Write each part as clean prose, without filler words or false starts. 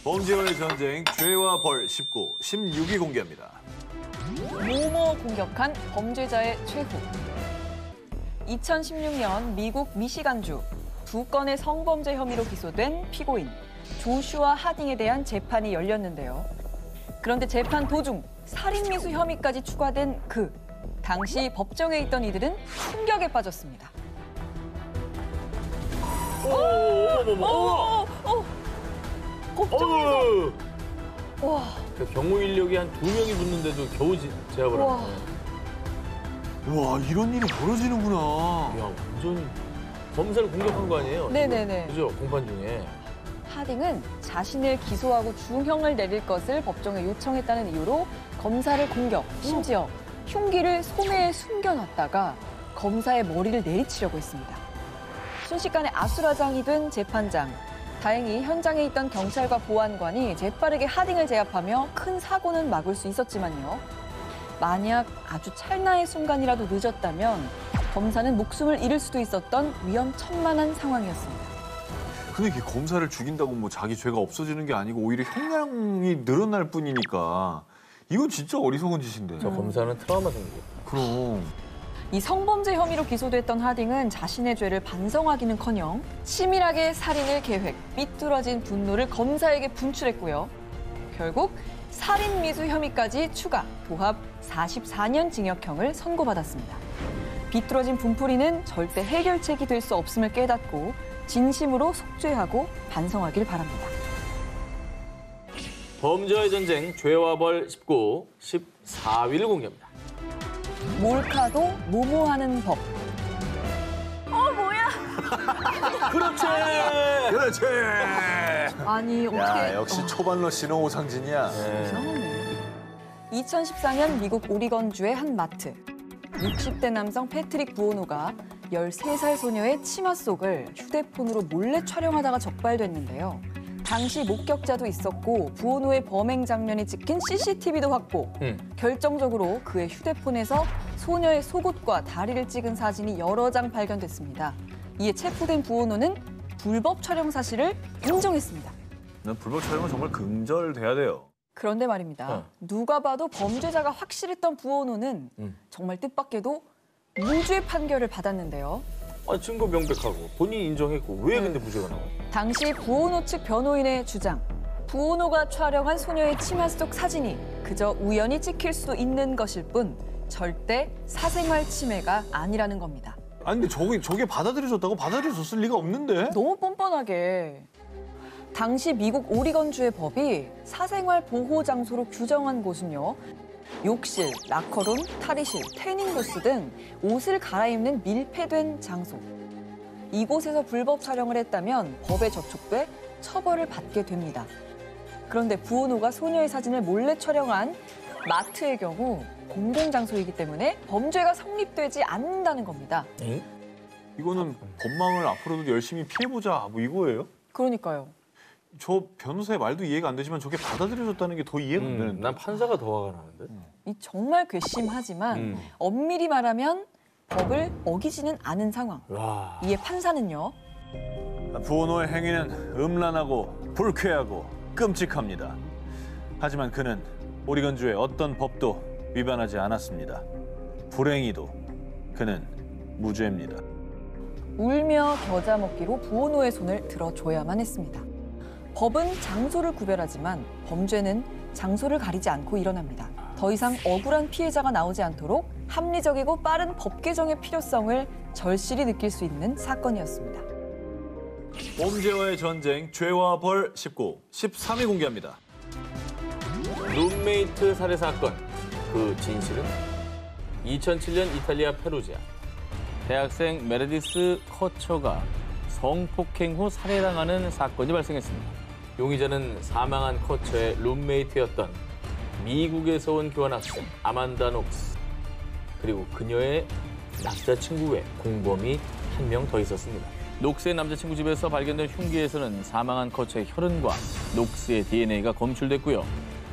범죄와의 전쟁, 죄와 벌 19, 16위 공개합니다. 모모 공격한 범죄자의 최후. 2016년 미국 미시간주 2건의 성범죄 혐의로 기소된 피고인 조슈아 하딩에 대한 재판이 열렸는데요. 그런데 재판 도중 살인미수 혐의까지 추가된 당시 법정에 있던 이들은 충격에 빠졌습니다. 법정에서 와. 경호 인력이 한 2명이 붙는데도 겨우 제압을 하네. 와, 이런 일이 벌어지는구나. 야, 완전 검사를 공격한 거 아니에요? 네네네. 그죠? 공판 중에. 하딩은 자신을 기소하고 중형을 내릴 것을 법정에 요청했다는 이유로 검사를 공격, 심지어 흉기를 소매에 숨겨놨다가 검사의 머리를 내리치려고 했습니다. 순식간에 아수라장이 된 재판장. 다행히 현장에 있던 경찰과 보안관이 재빠르게 하딩을 제압하며 큰 사고는 막을 수 있었지만요. 만약 아주 찰나의 순간이라도 늦었다면 검사는 목숨을 잃을 수도 있었던 위험천만한 상황이었습니다. 근데 이게 검사를 죽인다고 뭐 자기 죄가 없어지는 게 아니고 오히려 형량이 늘어날 뿐이니까 이건 진짜 어리석은 짓인데. 저 검사는 트라우마 생기겠다. 그럼. 이 성범죄 혐의로 기소됐던 하딩은 자신의 죄를 반성하기는커녕 치밀하게 살인을 계획, 삐뚤어진 분노를 검사에게 분출했고요. 결국 살인 미수 혐의까지 추가, 도합 44년 징역형을 선고받았습니다. 비뚤어진 분풀이는 절대 해결책이 될 수 없음을 깨닫고 진심으로 속죄하고 반성하길 바랍니다. 범죄와의 전쟁, 죄와 벌 19, 14위를 공개합니다. 몰카도 모모하는 법. 뭐야? 그렇지! 그렇지! 아니, 어떻게... 야, 역시 초반러 씨는 오상진이야. 이상하네. 2014년 미국 오리건주의 한 마트. 60대 남성 패트릭 부오노가 13살 소녀의 치마 속을 휴대폰으로 몰래 촬영하다가 적발됐는데요. 당시 목격자도 있었고 부오노의 범행 장면이 찍힌 CCTV도 확보. 결정적으로 그의 휴대폰에서 소녀의 속옷과 다리를 찍은 사진이 여러 장 발견됐습니다. 이에 체포된 부오노는 불법 촬영 사실을 인정했습니다. 불법 촬영은 정말 근절돼야 돼요. 그런데 말입니다. 누가 봐도 범죄자가 확실했던 부오노는 정말 뜻밖에도 무죄 판결을 받았는데요. 증거 명백하고 본인이 인정했고 왜 근데 무죄가 나와요? 당시 부오노 측 변호인의 주장. 부오노가 촬영한 소녀의 치마 속 사진이 그저 우연히 찍힐 수도 있는 것일 뿐 절대 사생활 침해가 아니라는 겁니다. 아니 근데 저게 받아들여졌다고? 받아들여졌을 리가 없는데? 너무 뻔뻔하게. 당시 미국 오리건주의 법이 사생활 보호 장소로 규정한 곳은요. 욕실, 라커룸, 탈의실, 태닝부스 등 옷을 갈아입는 밀폐된 장소. 이곳에서 불법 촬영을 했다면 법에 저촉돼 처벌을 받게 됩니다. 그런데 부오노가 소녀의 사진을 몰래 촬영한 마트의 경우 공공장소이기 때문에 범죄가 성립되지 않는다는 겁니다. 이거는 법망을 앞으로도 열심히 피해보자 뭐 이거예요? 그러니까요. 저 변호사의 말도 이해가 안 되지만 저게 받아들여졌다는 게 더 이해가 안 되는데. 난 판사가 더 화가 나는데. 이 정말 괘씸하지만 엄밀히 말하면 법을 어기지는 않은 상황. 와. 이에 판사는요. 부오노의 행위는 음란하고 불쾌하고 끔찍합니다. 하지만 그는 오리건주의 어떤 법도 위반하지 않았습니다. 불행히도 그는 무죄입니다. 울며 겨자 먹기로 부오노의 손을 들어줘야만 했습니다. 법은 장소를 구별하지만 범죄는 장소를 가리지 않고 일어납니다. 더 이상 억울한 피해자가 나오지 않도록 합리적이고 빠른 법 개정의 필요성을 절실히 느낄 수 있는 사건이었습니다. 범죄와의 전쟁, 죄와 벌 19, 13위 공개합니다. 룸메이트 살해 사건. 그 진실은 2007년 이탈리아 페루지아. 대학생 메르디스 커처가 성폭행 후 살해당하는 사건이 발생했습니다. 용의자는 사망한 커처의 룸메이트였던 미국에서 온 교환학생 아만다 녹스, 그리고 그녀의 남자친구 외 공범이 한 명 더 있었습니다. 녹스의 남자친구 집에서 발견된 흉기에서는 사망한 커처의 혈흔과 녹스의 DNA가 검출됐고요.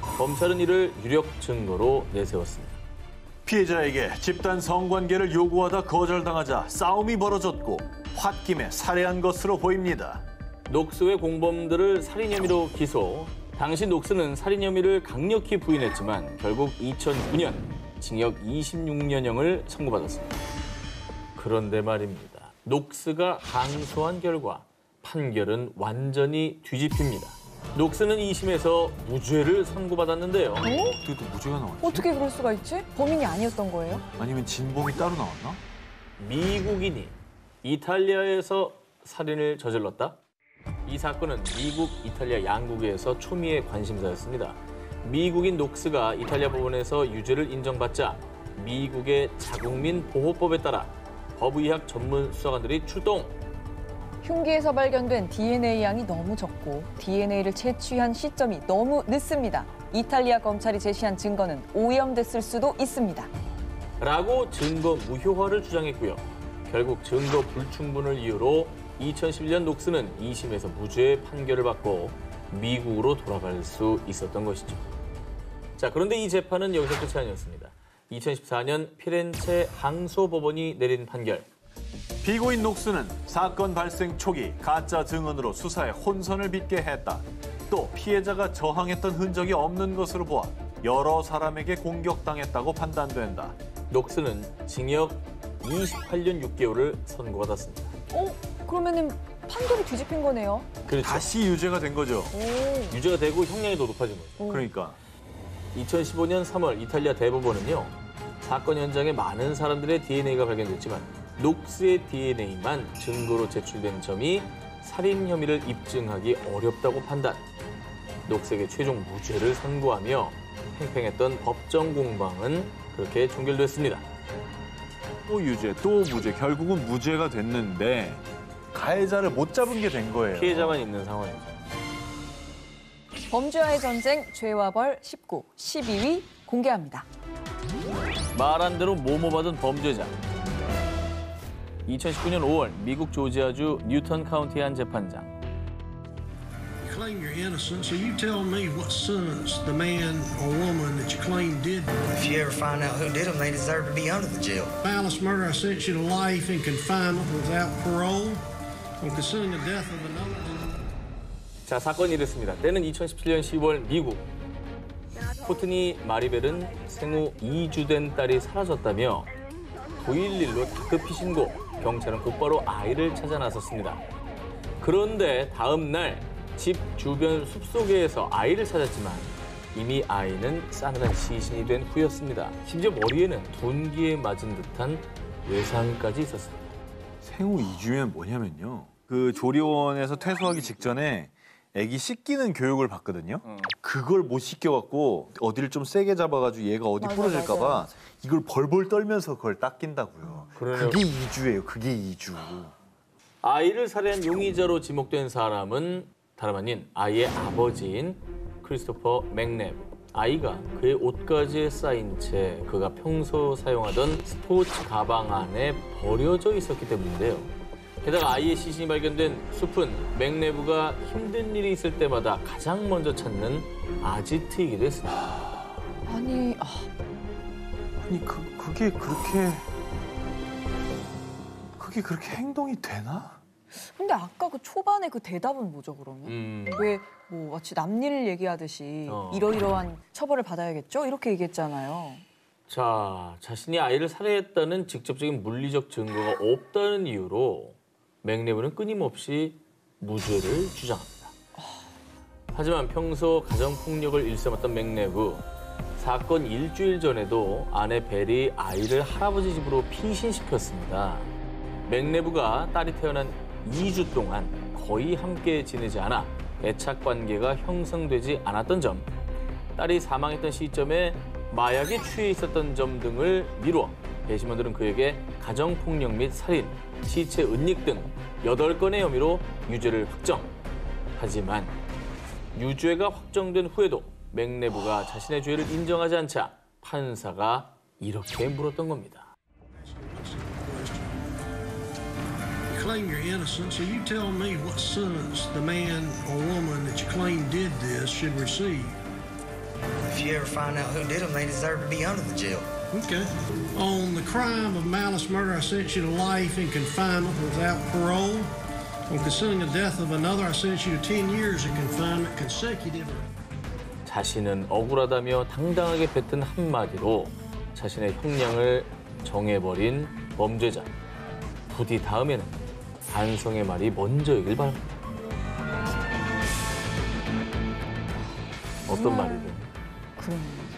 검찰은 이를 유력 증거로 내세웠습니다. 피해자에게 집단 성관계를 요구하다 거절당하자 싸움이 벌어졌고 홧김에 살해한 것으로 보입니다. 녹스의 공범들을 살인 혐의로 기소. 당시 녹스는 살인 혐의를 강력히 부인했지만 결국 2009년 징역 26년형을 선고받았습니다. 그런데 말입니다. 녹스가 항소한 결과 판결은 완전히 뒤집힙니다. 녹스는 2심에서 무죄를 선고받았는데요. 어떻게 또 무죄가 나왔지? 어떻게 그럴 수가 있지? 범인이 아니었던 거예요? 아니면 진범이 따로 나왔나? 미국인이 이탈리아에서 살인을 저질렀다? 이 사건은 미국, 이탈리아 양국에서 초미의 관심사였습니다. 미국인 녹스가 이탈리아 법원에서 유죄를 인정받자 미국의 자국민 보호법에 따라 법의학 전문 수사관들이 출동. 흉기에서 발견된 DNA 양이 너무 적고 DNA를 채취한 시점이 너무 늦습니다. 이탈리아 검찰이 제시한 증거는 오염됐을 수도 있습니다. 라고 증거 무효화를 주장했고요. 결국 증거 불충분을 이유로 2011년 녹스는 2심에서 무죄 판결을 받고 미국으로 돌아갈 수 있었던 것이죠. 자, 그런데 이 재판은 여기서 끝이 아니었습니다. 2014년 피렌체 항소법원이 내린 판결. 피고인 녹스는 사건 발생 초기 가짜 증언으로 수사에 혼선을 빚게 했다. 또 피해자가 저항했던 흔적이 없는 것으로 보아 여러 사람에게 공격당했다고 판단된다. 녹스는 징역 28년 6개월을 선고받았습니다. 그러면은 판결이 뒤집힌 거네요. 그렇죠. 다시 유죄가 된 거죠. 유죄가 되고 형량이 더 높아진 거죠. 그러니까 2015년 3월 이탈리아 대법원은요. 사건 현장에 많은 사람들의 DNA가 발견됐지만 녹스의 DNA만 증거로 제출된 점이 살인 혐의를 입증하기 어렵다고 판단. 녹스에게 최종 무죄를 선고하며 팽팽했던 법정 공방은 그렇게 종결됐습니다. 또 유죄, 또 무죄. 결국은 무죄가 됐는데 가해자를 못 잡은 게 된 거예요. 피해자만 있는 상황이죠. 범죄와의 전쟁, 죄와 벌 19, 12위 공개합니다. 말한 대로 모모받은 범죄자. 2019년 5월 미국 조지아주 뉴턴 카운티의 한 재판장. You claim you're innocent, so you tell me what sentence the man or woman that you claim did. If you ever find out who did them, they deserve to be under the jail. Malice murder, I sentence you to life in confinement without parole. On considering the death of another. 자, 사건이 이랬습니다. 때는 2017년 10월 미국. 코트니 마리벨은 생후 2주 된 딸이 사라졌다며 911로 다급히 신고, 경찰은 곧바로 아이를 찾아 나섰습니다. 그런데 다음 날 집 주변 숲속에서 아이를 찾았지만 이미 아이는 싸늘한 시신이 된 후였습니다. 심지어 머리에는 둔기에 맞은 듯한 외상까지 있었습니다. 생후 2주면 뭐냐면요. 그 조리원에서 퇴소하기 직전에 애기 씻기는 교육을 받거든요. 그걸 못 씻겨갖고 어디를 좀 세게 잡아가지고 얘가 어디 부러질까 봐 이걸 벌벌 떨면서 그걸 닦인다고요. 그러네요. 그게 2주예요. 그게 2주. 아이를 살해한 용의자로 지목된 사람은 다름 아닌 아이의 아버지인 크리스토퍼 맥랩. 아이가 그의 옷가지에 쌓인 채 그가 평소 사용하던 스포츠 가방 안에 버려져 있었기 때문인데요. 게다가 아이의 시신이 발견된 숲은 맥레브가 힘든 일이 있을 때마다 가장 먼저 찾는 아지트이기도 했습니다. 아니, 그게 그렇게 행동이 되나? 근데 아까 그 초반에 그 대답은 뭐죠, 그러면? 왜 뭐 마치 남일 얘기하듯이 이러이러한 처벌을 받아야겠죠? 이렇게 얘기했잖아요. 자, 자신이 아이를 살해했다는 직접적인 물리적 증거가 없다는 이유로 맥레브는 끊임없이 무죄를 주장합니다. 하지만 평소 가정폭력을 일삼았던 맥레브, 사건 일주일 전에도 아내 벨이 아이를 할아버지 집으로 피신시켰습니다. 맥레브가 딸이 태어난 2주 동안 거의 함께 지내지 않아 애착 관계가 형성되지 않았던 점, 딸이 사망했던 시점에 마약에 취해 있었던 점 등을 미루어 배심원들은 그에게 가정폭력 및 살인, 시체 은닉 등 8건의 혐의로 유죄를 확정. 하지만 유죄가 확정된 후에도 맥레브가 자신의 죄를 인정하지 않자 판사가 이렇게 물었던 겁니다. You claim you're innocent, so you tell me what sentence the man or woman that you claim did this should receive. If you ever find out who did them, they deserve to be under the jail. Okay. On the crime of malice murder, I sentence you to life in confinement without parole. On concealing the death of another, I sentence you to 10 years of confinement consecutive. 자신은 억울하다며 당당하게 뱉은 한마디로 자신의 형량을 정해버린 범죄자. 부디 다음에는 반성의 말이 먼저이길 바랍니다. 어떤 말이든. 그러네요.